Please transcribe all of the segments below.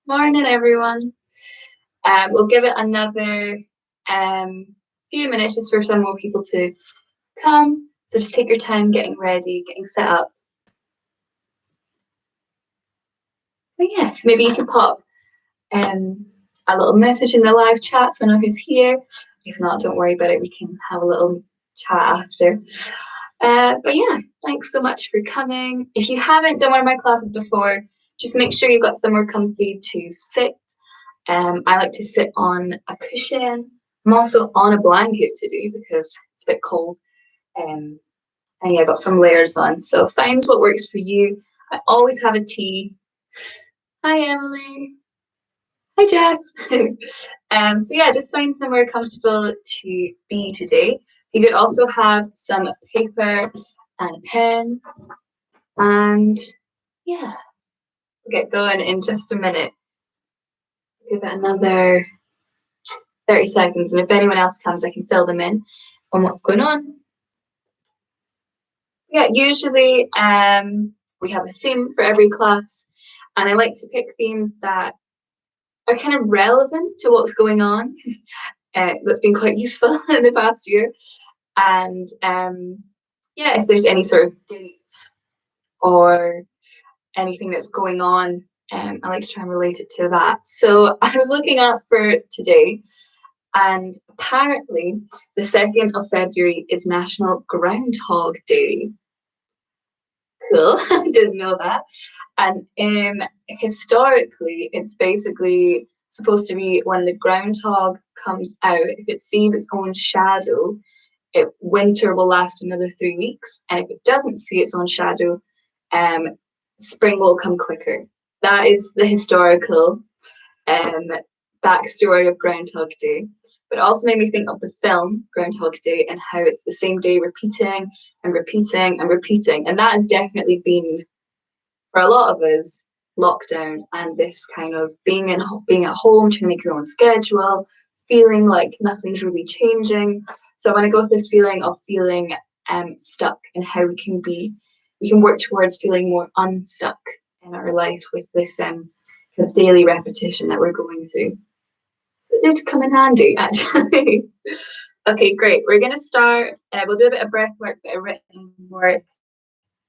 Morning, everyone. We'll give it another few minutes just for some more people to come. So just take your time getting ready, getting set up. But yeah, maybe you could pop a little message in the live chat so I know who's here. If not, don't worry about it. We can have a little chat after. But yeah, thanks so much for coming. If you haven't done one of my classes before, just make sure you've got somewhere comfy to sit. I like to sit on a cushion. I'm also on a blanket today because it's a bit cold. Um, and yeah, I got some layers on. So find what works for you. I always have a tea. Hi, Emily. Hi, Jess. So yeah, just find somewhere comfortable to be today. You could also have some paper and a pen. And yeah, we'll get going in just a minute. Give it another 30 seconds. And if anyone else comes, I can fill them in on what's going on. Yeah, usually we have a theme for every class, and I like to pick themes that are kind of relevant to what's going on. That's been quite useful in the past year. And yeah, if there's any sort of dates or anything that's going on, I like to try and relate it to that. So I was looking up for today, and apparently the 2nd of February is National Groundhog Day. Cool. I didn't know that. And historically, it's basically supposed to be when the groundhog comes out, if it sees its own shadow, winter will last another 3 weeks. And if it doesn't see its own shadow, um, spring will come quicker. That is the historical um, backstory of Groundhog Day. But it also made me think of the film Groundhog Day and how it's the same day repeating and repeating and repeating. And that has definitely been, for a lot of us, lockdown and this kind of being at home, trying to make your own schedule, feeling like nothing's really changing. So I want to go with this feeling of feeling stuck and how we can work towards feeling more unstuck in our life with this kind of daily repetition that we're going through. So it did come in handy, actually. Okay, great. We're going to start. We'll do a bit of breath work, bit of written work,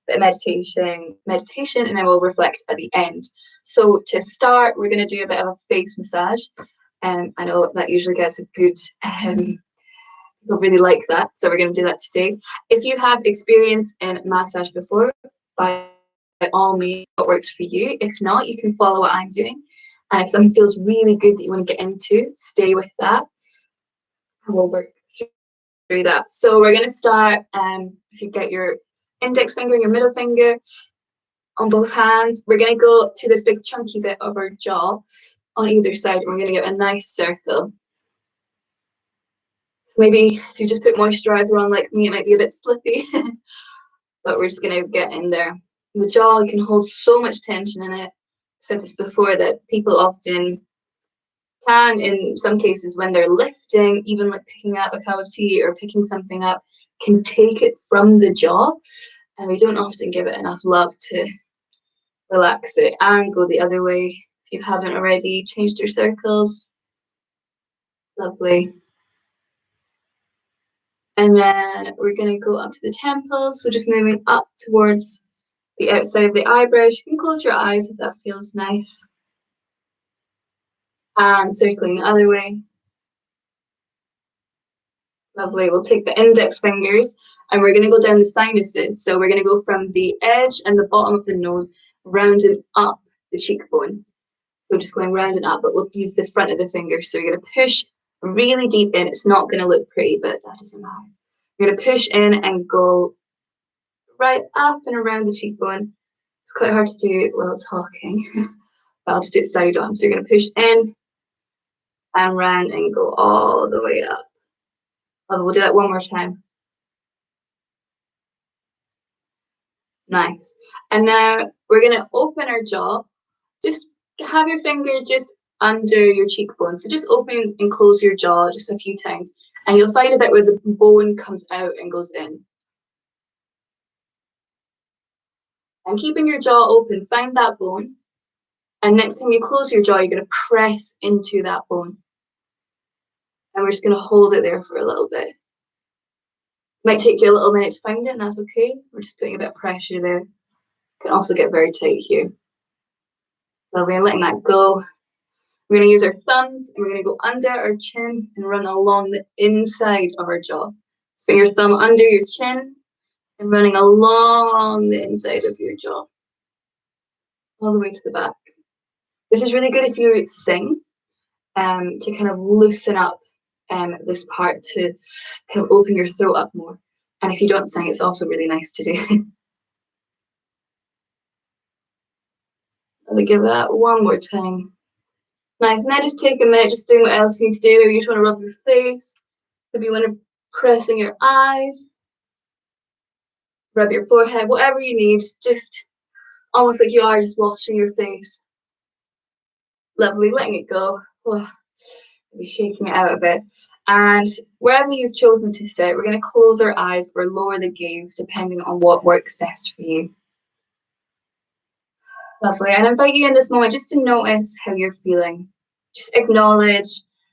bit of meditation, and then we'll reflect at the end. So to start, we're going to do a bit of a face massage. I know that usually gets a good. People really like that, so we're going to do that today. If you have experience in massage before, by all means, what works for you. If not, you can follow what I'm doing. And if something feels really good that you want to get into, stay with that. And we'll work through that. So we're going to start, if you get your index finger and your middle finger on both hands, we're going to go to this big chunky bit of our jaw on either side, and we're going to get a nice circle. So maybe if you just put moisturizer on like me, it might be a bit slippy, but we're just going to get in there. The jaw can hold so much tension in it. I've said this before, that people often can, in some cases, when they're lifting, even like picking up a cup of tea or picking something up, can take it from the jaw. And we don't often give it enough love to relax it, and go the other way. If you haven't already changed your circles, lovely. And then we're going to go up to the temples, so just moving up towards the outside of the eyebrows. You can close your eyes if that feels nice. And circling the other way. Lovely. We'll take the index fingers and we're going to go down the sinuses. So we're going to go from the edge and the bottom of the nose, rounding up the cheekbone. So just going round and up, but we'll use the front of the finger. So you're going to push really deep in. It's not going to look pretty, but that doesn't matter. You're going to push in and go right up and around the cheekbone. It's quite hard to do while talking, but I'll just do it side on. So you're going to push in and round and go all the way up. We'll do that one more time. Nice. And now we're going to open our jaw. Just have your finger just under your cheekbone. So just open and close your jaw just a few times. And you'll find a bit where the bone comes out and goes in. And keeping your jaw open, find that bone. And next time you close your jaw, you're going to press into that bone. And we're just going to hold it there for a little bit. Might take you a little minute to find it, and that's okay. We're just putting a bit of pressure there. Can also get very tight here. Lovely, and letting that go. We're going to use our thumbs, and we're going to go under our chin and run along the inside of our jaw. So put your thumb under your chin and running along the inside of your jaw, all the way to the back. This is really good if you sing, to kind of loosen up this part, to kind of open your throat up more. And if you don't sing, it's also really nice to do. Let me give that one more time. Nice. Now just take a minute, just doing what else you need to do. Maybe you just want to rub your face. Maybe you want to press in your eyes. Rub your forehead, whatever you need. Just almost like you are just washing your face. Lovely. Letting it go. Oh, maybe shaking it out a bit. And wherever you've chosen to sit, we're going to close our eyes or lower the gaze depending on what works best for you. Lovely. And I invite you in this moment just to notice how you're feeling. Just acknowledge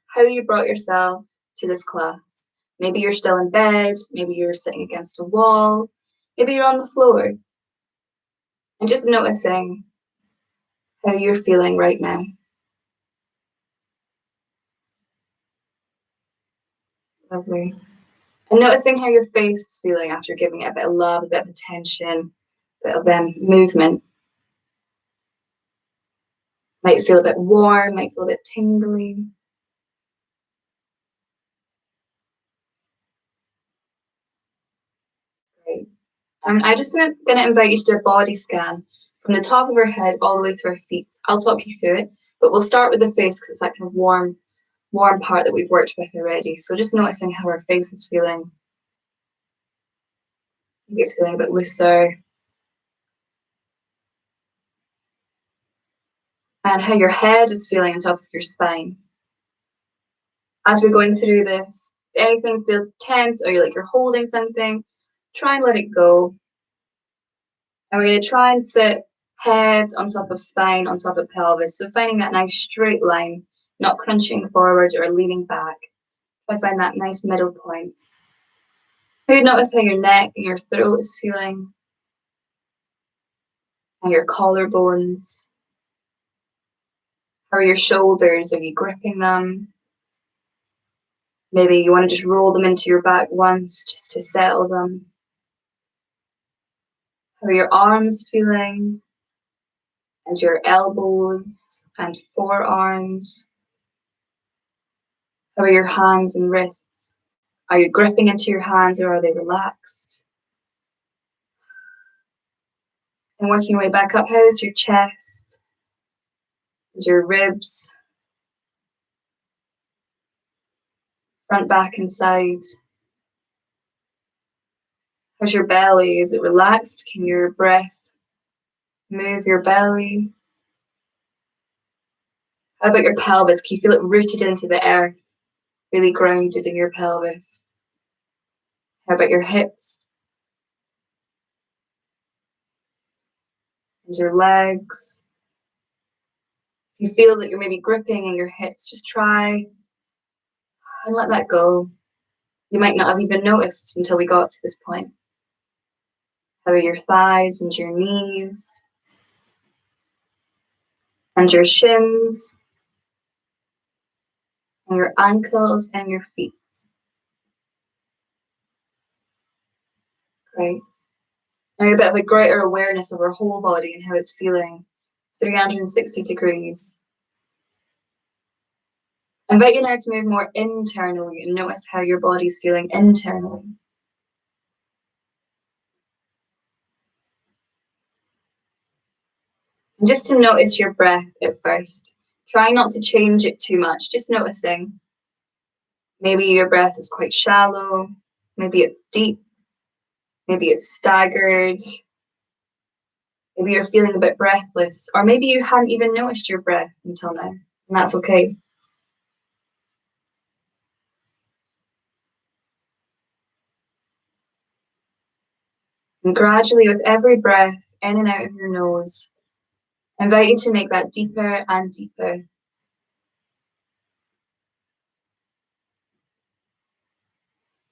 how you brought yourself to this class. Maybe you're still in bed, maybe you're sitting against a wall, maybe you're on the floor. And just noticing how you're feeling right now. Lovely. And noticing how your face is feeling after giving it a bit of love, a bit of attention, a bit of movement. Might feel a bit warm, might feel a bit tingly. Great. I just going to invite you to do a body scan from the top of our head all the way to our feet. I'll talk you through it, but we'll start with the face because it's that kind of warm part that we've worked with already. So just noticing how our face is feeling. Maybe it's feeling a bit looser. And how your head is feeling on top of your spine. As we're going through this, if anything feels tense or you're holding something, try and let it go. And we're going to try and sit head on top of spine, on top of pelvis. So finding that nice straight line, not crunching forward or leaning back. I find that nice middle point. Maybe notice how your neck and your throat is feeling. And your collarbones. How are your shoulders? Are you gripping them? Maybe you want to just roll them into your back once just to settle them. How are your arms feeling? And your elbows and forearms? How are your hands and wrists? Are you gripping into your hands or are they relaxed? And working your way back up, how is your chest? And your ribs? Front, back, and side. How's your belly? Is it relaxed? Can your breath move your belly? How about your pelvis? Can you feel it rooted into the earth? Really grounded in your pelvis? How about your hips? And your legs? If you feel that you're maybe gripping in your hips, just try and let that go. You might not have even noticed until we got to this point. How are your thighs and your knees? And your shins? And your ankles and your feet? Great. Now a bit of a greater awareness of our whole body and how it's feeling. 360 degrees. I invite you now to move more internally and notice how your body's feeling internally. And just to notice your breath at first. Try not to change it too much, just noticing. Maybe your breath is quite shallow, maybe it's deep, maybe it's staggered, maybe you're feeling a bit breathless, or maybe you hadn't even noticed your breath until now, and that's okay. And gradually, with every breath in and out of your nose, I invite you to make that deeper and deeper.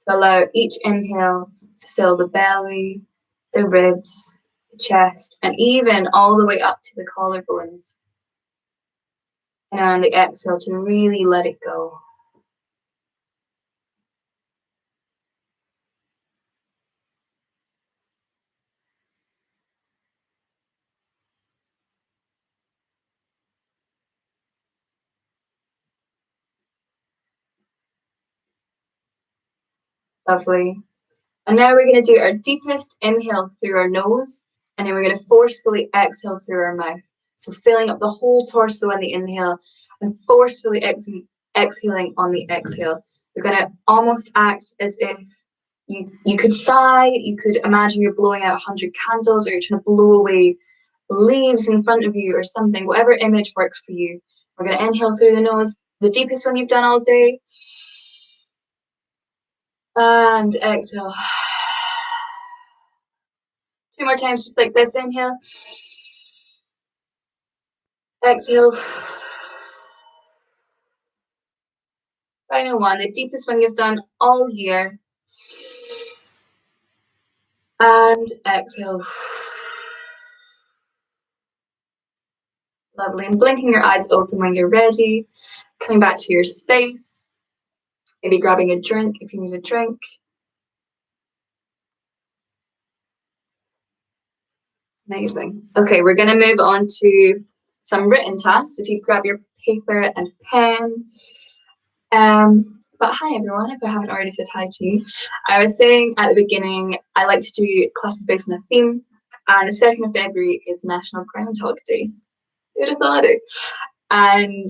To allow each inhale to fill the belly, the ribs, the chest, and even all the way up to the collarbones. And on the exhale to really let it go. Lovely. And now we're going to do our deepest inhale through our nose, and then we're going to forcefully exhale through our mouth. So filling up the whole torso on the inhale and forcefully exhaling on the exhale. You're going to almost act as if you could sigh, you could imagine you're blowing out 100 candles, or you're trying to blow away leaves in front of you or something, whatever image works for you. We're going to inhale through the nose, the deepest one you've done all day. And exhale. 2 more times, just like this. Inhale. Exhale. Final one, the deepest one you've done all year. And exhale. Lovely. And blinking your eyes open when you're ready. Coming back to your space. Maybe grabbing a drink if you need a drink. Amazing. Okay, we're going to move on to some written tasks. If you grab your paper and pen. But hi everyone, if I haven't already said hi to you. I was saying at the beginning, I like to do classes based on a theme, and the 2nd of February is National Groundhog Day. Who'd have thought it? And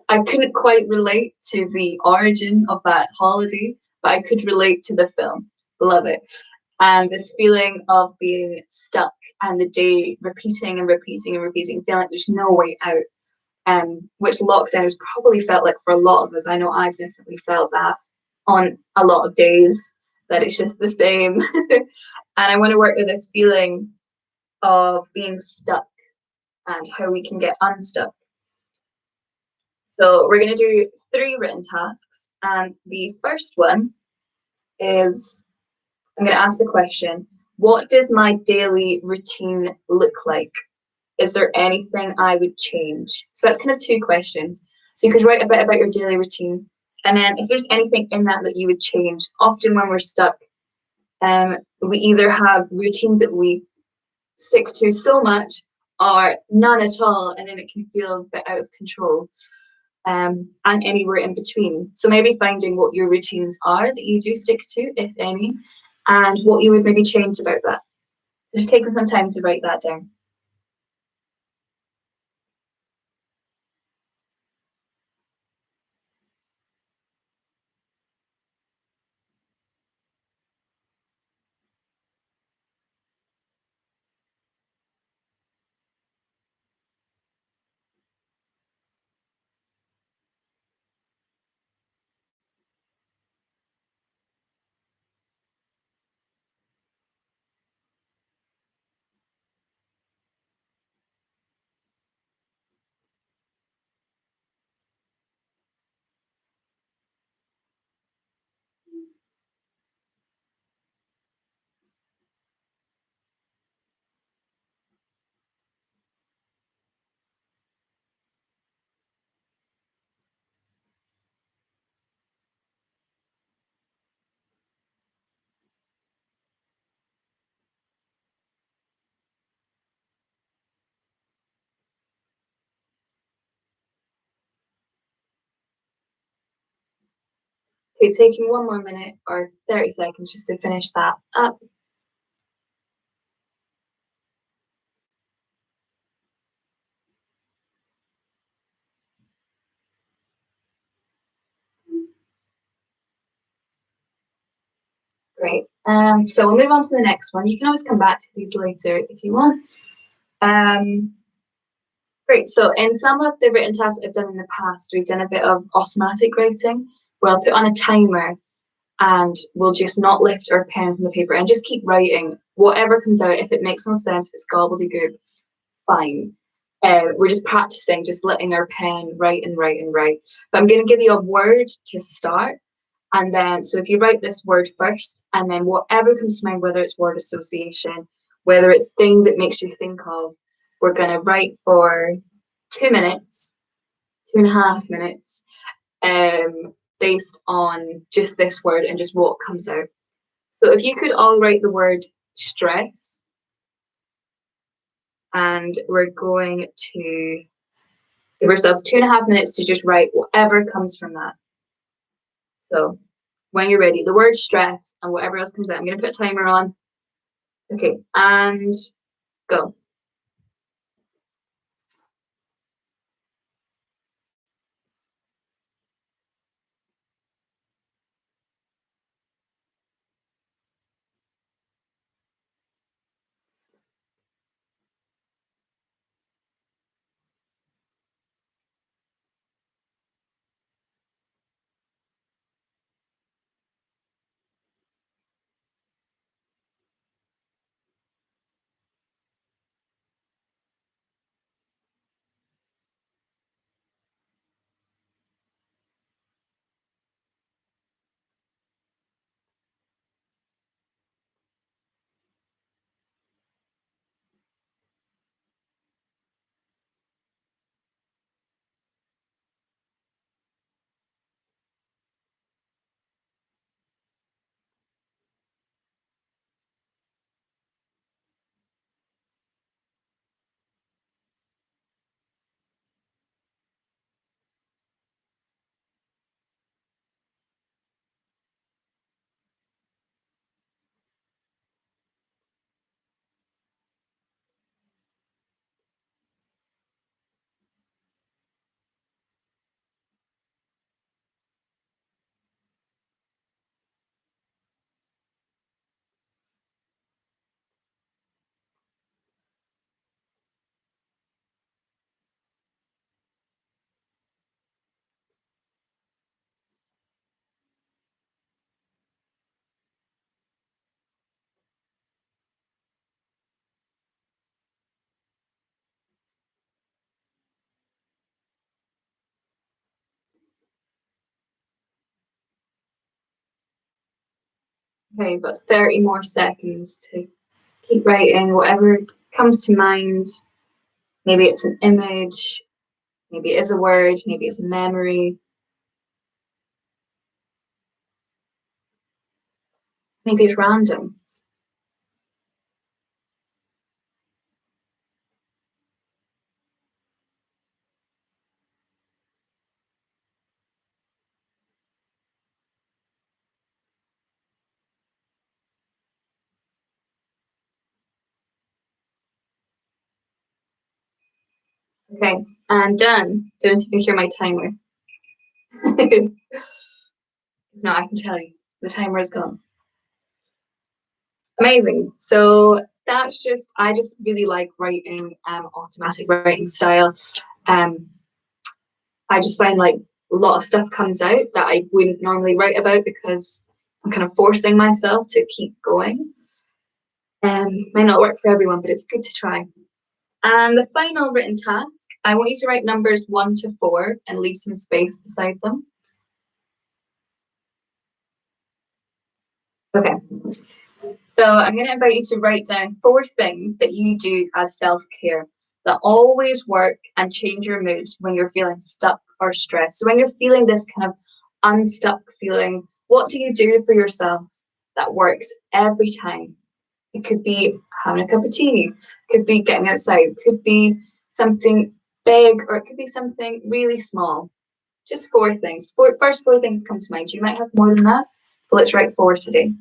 I couldn't quite relate to the origin of that holiday, but I could relate to the film. Love it. And this feeling of being stuck and the day repeating and repeating and repeating, feeling like there's no way out. Which lockdown has probably felt like for a lot of us. I know I've definitely felt that on a lot of days, that it's just the same. And I want to work with this feeling of being stuck and how we can get unstuck. So we're going to do 3 written tasks, and the first one is, I'm going to ask the question, what does my daily routine look like? Is there anything I would change? So that's kind of 2 questions. So you could write a bit about your daily routine, and then if there's anything in that that you would change. Often when we're stuck, we either have routines that we stick to so much or none at all, and then it can feel a bit out of control, and anywhere in between. So maybe finding what your routines are that you do stick to, if any, and what you would maybe change about that. So just taking some time to write that down. Okay, taking 1 more minute or 30 seconds just to finish that up. Great. So we'll move on to the next one. You can always come back to these later if you want. Great. So in some of the written tasks I've done in the past, we've done a bit of automatic writing, where I'll put on a timer and we'll just not lift our pen from the paper and just keep writing whatever comes out. If it makes no sense, if it's gobbledygook, fine. We're just practicing, just letting our pen write and write and write. But I'm going to give you a word to start. And then, so if you write this word first, and then whatever comes to mind, whether it's word association, whether it's things it makes you think of, we're going to write for 2 minutes, 2.5 minutes, based on just this word and just what comes out. So if you could all write the word stress, and we're going to give ourselves 2.5 minutes to just write whatever comes from that. So when you're ready, the word stress and whatever else comes out. I'm going to put a timer on. Okay, and go. Okay, you've got 30 more seconds to keep writing whatever comes to mind. Maybe it's an image, maybe it is a word, maybe it's a memory, maybe it's random. Okay, and done. Don't know if you can hear my timer. No, I can tell you. The timer is gone. Amazing. So that's just, I just really like writing automatic writing style. Um, I just find like a lot of stuff comes out that I wouldn't normally write about because I'm kind of forcing myself to keep going. Might not work for everyone, but it's good to try. And the final written task, I want you to write numbers 1 to 4 and leave some space beside them. Okay. So I'm going to invite you to write down 4 things that you do as self-care that always work and change your mood when you're feeling stuck or stressed. So when you're feeling this kind of unstuck feeling, what do you do for yourself that works every time? It could be having a cup of tea, could be getting outside, could be something big, or it could be something really small. Just 4 things. First 4 things come to mind. You might have more than that, but let's write 4 today.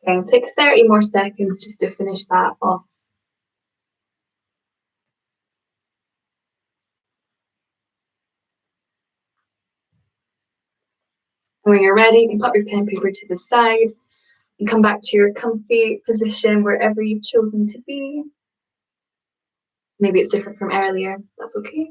Okay, take 30 more seconds just to finish that off. And when you're ready, you can pop your pen and paper to the side and come back to your comfy position wherever you've chosen to be. Maybe it's different from earlier, that's okay.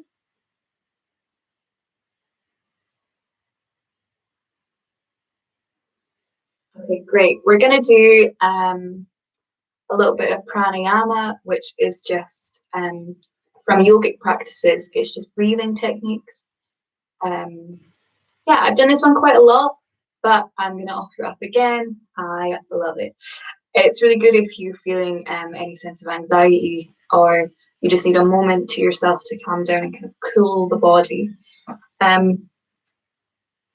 Okay, great. We're gonna do a little bit of pranayama, which is just from yogic practices, it's just breathing techniques. Yeah, I've done this one quite a lot, but I'm gonna offer it up again. I love it. It's really good if you're feeling any sense of anxiety or you just need a moment to yourself to calm down and kind of cool the body.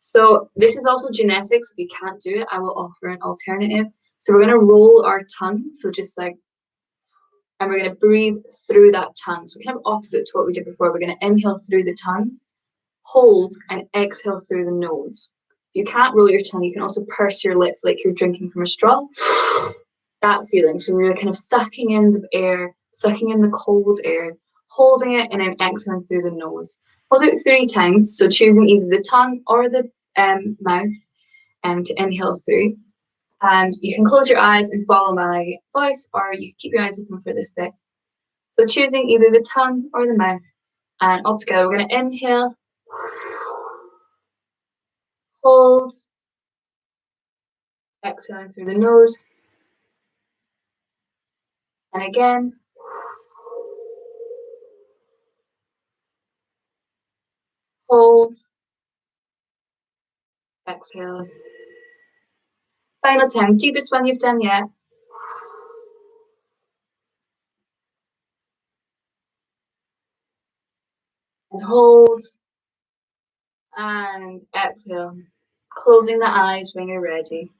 So this is also genetics. If you can't do it, I will offer an alternative. So we're going to roll our tongue. So just like, and we're going to breathe through that tongue. So kind of opposite to what we did before. We're going to inhale through the tongue, hold, and exhale through the nose. If you can't roll your tongue, you can also purse your lips like you're drinking from a straw. That feeling. So we're kind of sucking in the air, sucking in the cold air, holding it, and then exhaling through the nose. Hold it 3 times. So choosing either the tongue or the mouth to inhale through. And you can close your eyes and follow my voice, or you keep your eyes open for this bit. So choosing either the tongue or the mouth. And all together, we're going to inhale, hold, exhaling through the nose. And again. Hold, exhale. Final time, deepest one you've done yet. And hold, and exhale. Closing the eyes when you're ready.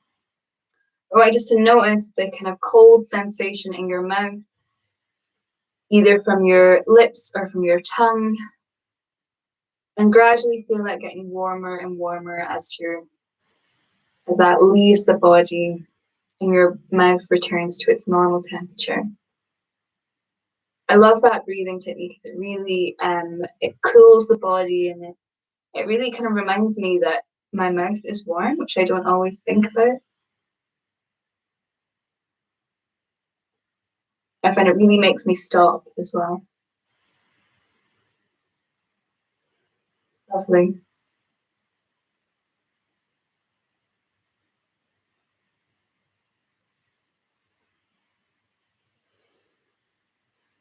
I want you just to notice the kind of cold sensation in your mouth, either from your lips or from your tongue, and gradually feel that getting warmer and warmer as that leaves the body and your mouth returns to its normal temperature. I love that breathing technique because it really it cools the body, and it really kind of reminds me that my mouth is warm, which I don't always think about. I find it really makes me stop as well. Lovely.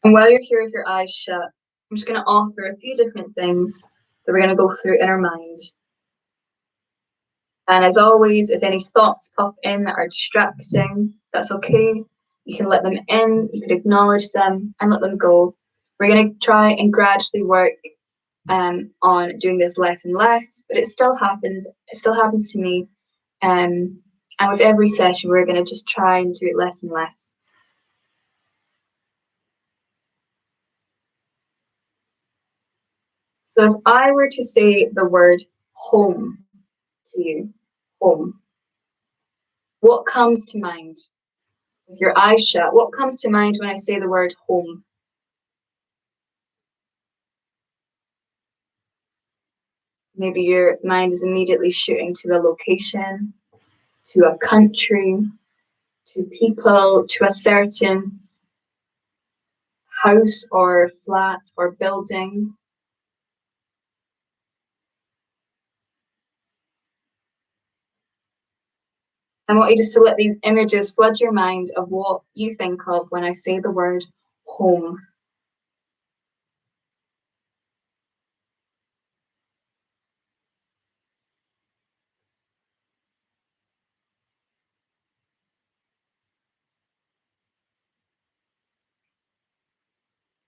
And while you're here with your eyes shut, I'm just going to offer a few different things that we're going to go through in our mind. And as always, if any thoughts pop in that are distracting, that's okay. You can let them in, you can acknowledge them and let them go. We're going to try and gradually work on doing this less and less, but it still happens. It still happens to me. And with every session, we're going to just try and do it less and less. So if I were to say the word home to you, home, what comes to mind? With your eyes shut, what comes to mind when I say the word home? Maybe your mind is immediately shooting to a location, to a country, to people, to a certain house or flat or building. I want you just to let these images flood your mind of what you think of when I say the word home.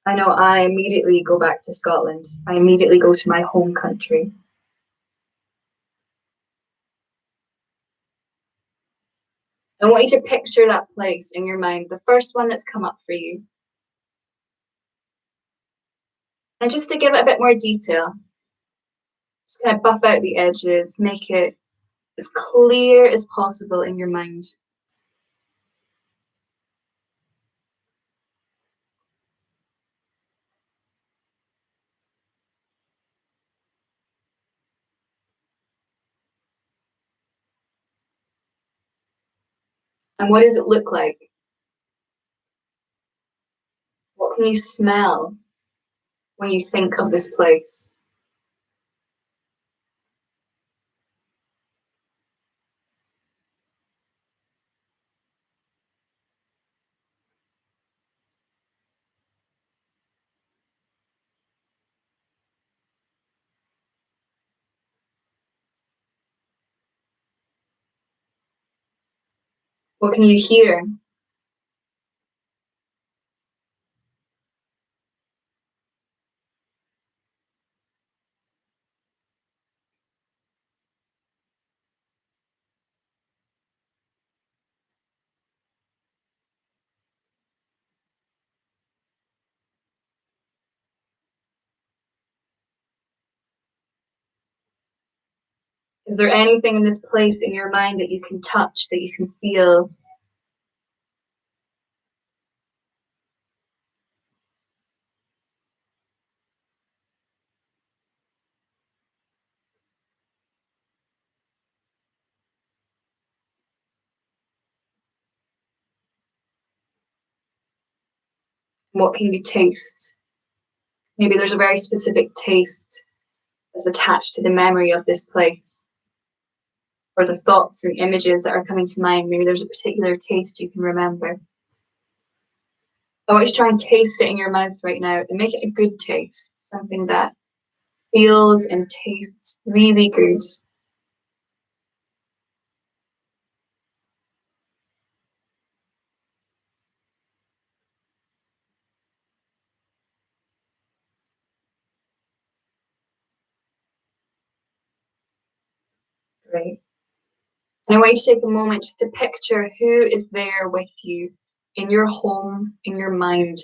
I know I immediately go back to Scotland. I immediately go to my home country. I want you to picture that place in your mind, the first one that's come up for you. And just to give it a bit more detail, just kind of buff out the edges, make it as clear as possible in your mind. And what does it look like? What can you smell when you think of this place? What can you hear? Is there anything in this place in your mind that you can touch, that you can feel? What can you taste? Maybe there's a very specific taste that's attached to the memory of this place, or the thoughts and images that are coming to mind. Maybe there's a particular taste you can remember. I want you to try and taste it in your mouth right now and make it a good taste, something that feels and tastes really good. Right. And I want you to take a moment just to picture who is there with you in your home, in your mind.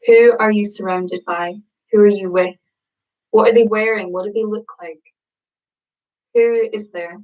Who are you surrounded by? Who are you with? What are they wearing? What do they look like? Who is there?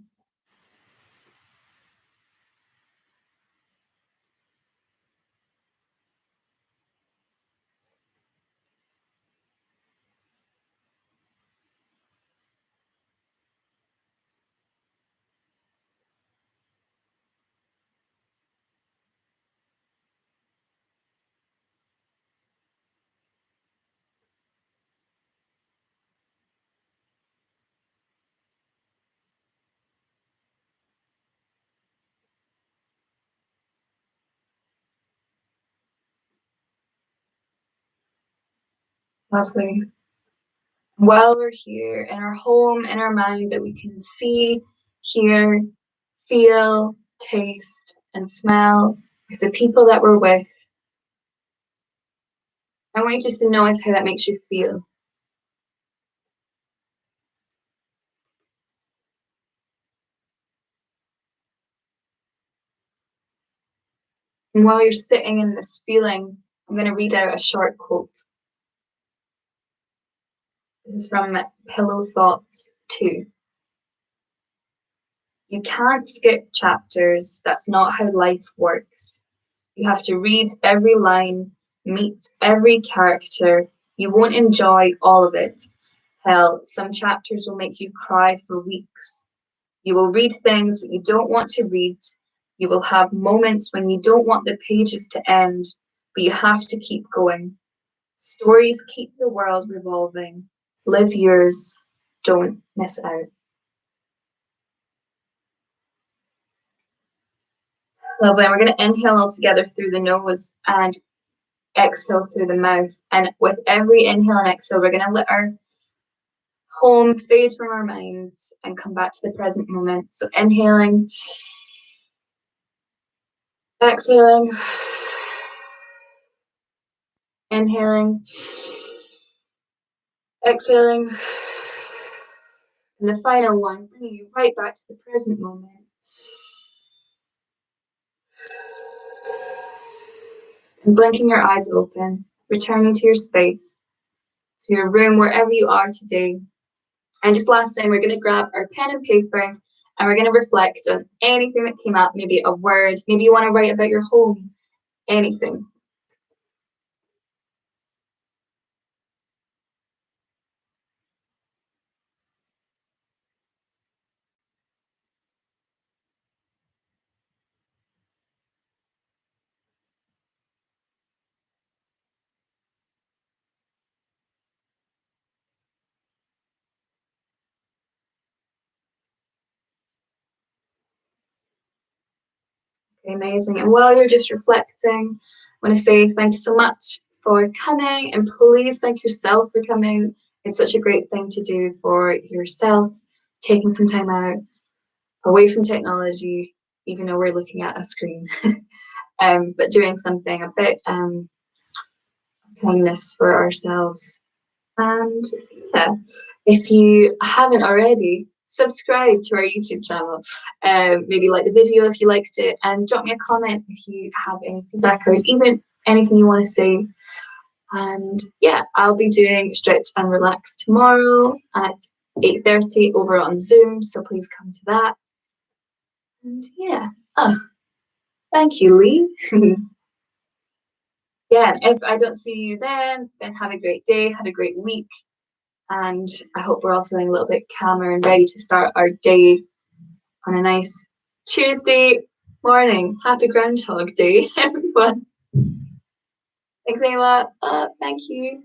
Lovely. While we're here in our home, in our mind, that we can see, hear, feel, taste, and smell with the people that we're with, I want you just to notice how that makes you feel. And while you're sitting in this feeling, I'm going to read out a short quote. This is from Pillow Thoughts 2. You can't skip chapters. That's not how life works. You have to read every line, meet every character. You won't enjoy all of it. Hell, some chapters will make you cry for weeks. You will read things that you don't want to read. You will have moments when you don't want the pages to end, but you have to keep going. Stories keep the world revolving. Live yours. Don't miss out. Lovely. And we're going to inhale all together through the nose and exhale through the mouth. And with every inhale and exhale, we're going to let our home fade from our minds and come back to the present moment. So inhaling, exhaling, inhaling, exhaling. And the final one, bringing you right back to the present moment. And blinking your eyes open, returning to your space, to your room, wherever you are today. And just last thing, we're going to grab our pen and paper and we're going to reflect on anything that came up, maybe a word, maybe you want to write about your home, anything. Okay, amazing. And while you're just reflecting, I want to say thank you so much for coming, and please thank yourself for coming. It's such a great thing to do for yourself, taking some time out away from technology, even though we're looking at a screen, but doing something a bit kindness for ourselves. And yeah, if you haven't already, subscribe to our YouTube channel. Maybe like the video if you liked it, and drop me a comment if you have any feedback or even anything you want to say. And yeah, I'll be doing Stretch and Relax tomorrow at 8:30 over on Zoom, so please come to that. And yeah, oh, thank you, Lee. Yeah, if I don't see you then have a great day, have a great week, and I hope we're all feeling a little bit calmer and ready to start our day on a nice Tuesday morning. Happy Groundhog Day, everyone. Thanks, Ayla. Thank you.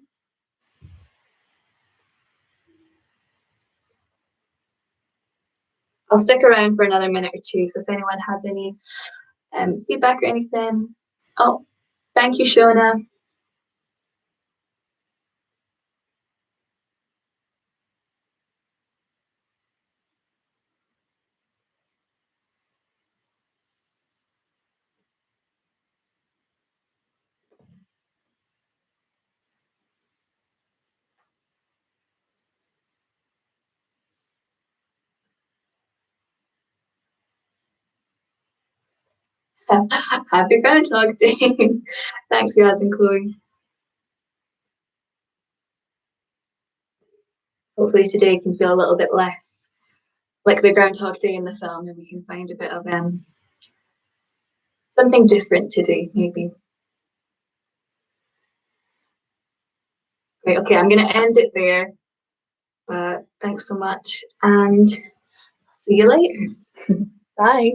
I'll stick around for another minute or two, so if anyone has any feedback or anything. Oh, thank you, Shona. Happy Groundhog Day. Thanks, Raz and Chloe. Hopefully today can feel a little bit less like the Groundhog Day in the film, and we can find a bit of something different today, maybe. Great. Okay, I'm going to end it there. Thanks so much, and see you later. Bye.